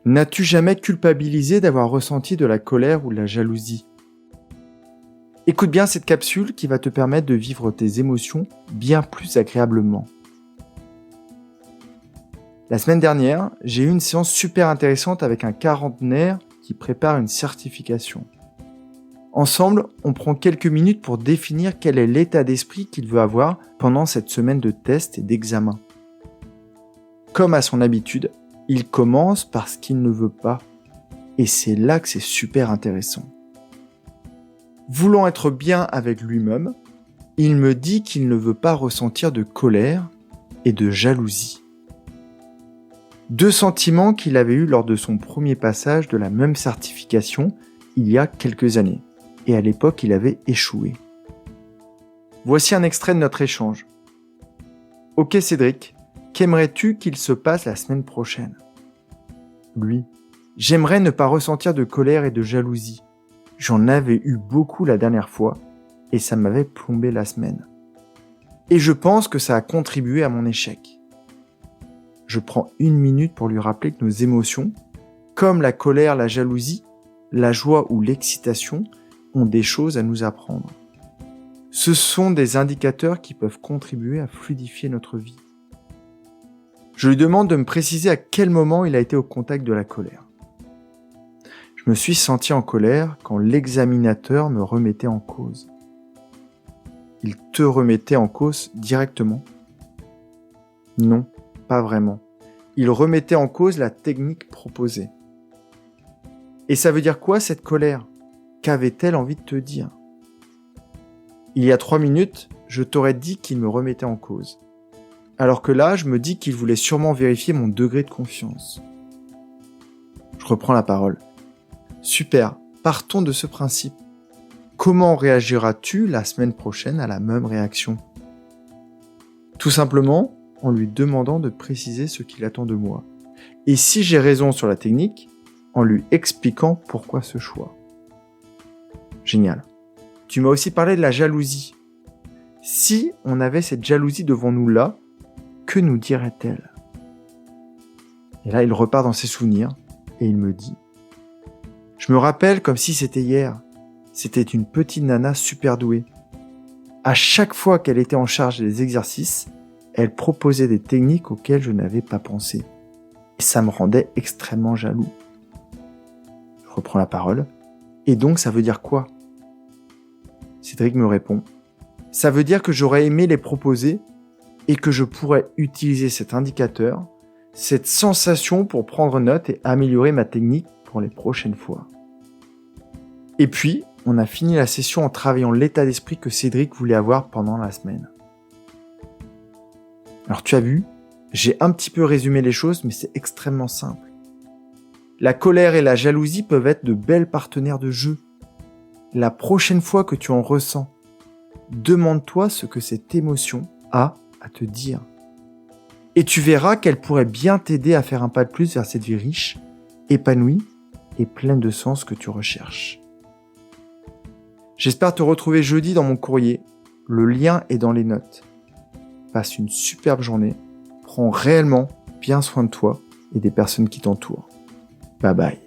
N'as-tu jamais culpabilisé d'avoir ressenti de la colère ou de la jalousie ? Écoute bien cette capsule qui va te permettre de vivre tes émotions bien plus agréablement. La semaine dernière, j'ai eu une séance super intéressante avec un quarantenaire qui prépare une certification. Ensemble, on prend quelques minutes pour définir quel est l'état d'esprit qu'il veut avoir pendant cette semaine de tests et d'examens. Comme à son habitude, il commence par ce qu'il ne veut pas. Et c'est là que c'est super intéressant. Voulant être bien avec lui-même, il me dit qu'il ne veut pas ressentir de colère et de jalousie. 2 sentiments qu'il avait eus lors de son premier passage de la même certification il y a quelques années. Et à l'époque, il avait échoué. Voici un extrait de notre échange. « Ok Cédric, qu'aimerais-tu qu'il se passe la semaine prochaine ?» Lui, « J'aimerais ne pas ressentir de colère et de jalousie. J'en avais eu beaucoup la dernière fois et ça m'avait plombé la semaine. Et je pense que ça a contribué à mon échec. » Je prends 1 minute pour lui rappeler que nos émotions, comme la colère, la jalousie, la joie ou l'excitation, ont des choses à nous apprendre. Ce sont des indicateurs qui peuvent contribuer à fluidifier notre vie. Je lui demande de me préciser à quel moment il a été au contact de la colère. Je me suis senti en colère quand l'examinateur me remettait en cause. Il te remettait en cause directement ? Non, pas vraiment. Il remettait en cause la technique proposée. Et ça veut dire quoi cette colère ? Qu'avait-elle envie de te dire ? Il y a 3 minutes, je t'aurais dit qu'il me remettait en cause. Alors que là, je me dis qu'il voulait sûrement vérifier mon degré de confiance. Je reprends la parole. Super, partons de ce principe. Comment réagiras-tu la semaine prochaine à la même réaction ? Tout simplement en lui demandant de préciser ce qu'il attend de moi. Et si j'ai raison sur la technique, en lui expliquant pourquoi ce choix. Génial. Tu m'as aussi parlé de la jalousie. Si on avait cette jalousie devant nous là, que nous dirait-elle ? Et là, il repart dans ses souvenirs et il me dit « Je me rappelle comme si c'était hier. C'était une petite nana super douée. À chaque fois qu'elle était en charge des exercices, elle proposait des techniques auxquelles je n'avais pas pensé. Et ça me rendait extrêmement jaloux. » Je reprends la parole. Et donc, ça veut dire quoi ? Cédric me répond. Ça veut dire que j'aurais aimé les proposer et que je pourrais utiliser cet indicateur, cette sensation pour prendre note et améliorer ma technique pour les prochaines fois. Et puis, on a fini la session en travaillant l'état d'esprit que Cédric voulait avoir pendant la semaine. Alors tu as vu, j'ai un petit peu résumé les choses, mais c'est extrêmement simple. La colère et la jalousie peuvent être de belles partenaires de jeu. La prochaine fois que tu en ressens, demande-toi ce que cette émotion a à te dire. Et tu verras qu'elle pourrait bien t'aider à faire un pas de plus vers cette vie riche, épanouie et pleine de sens que tu recherches. J'espère te retrouver jeudi dans mon courrier. Le lien est dans les notes. Passe une superbe journée. Prends réellement bien soin de toi et des personnes qui t'entourent. Bye bye.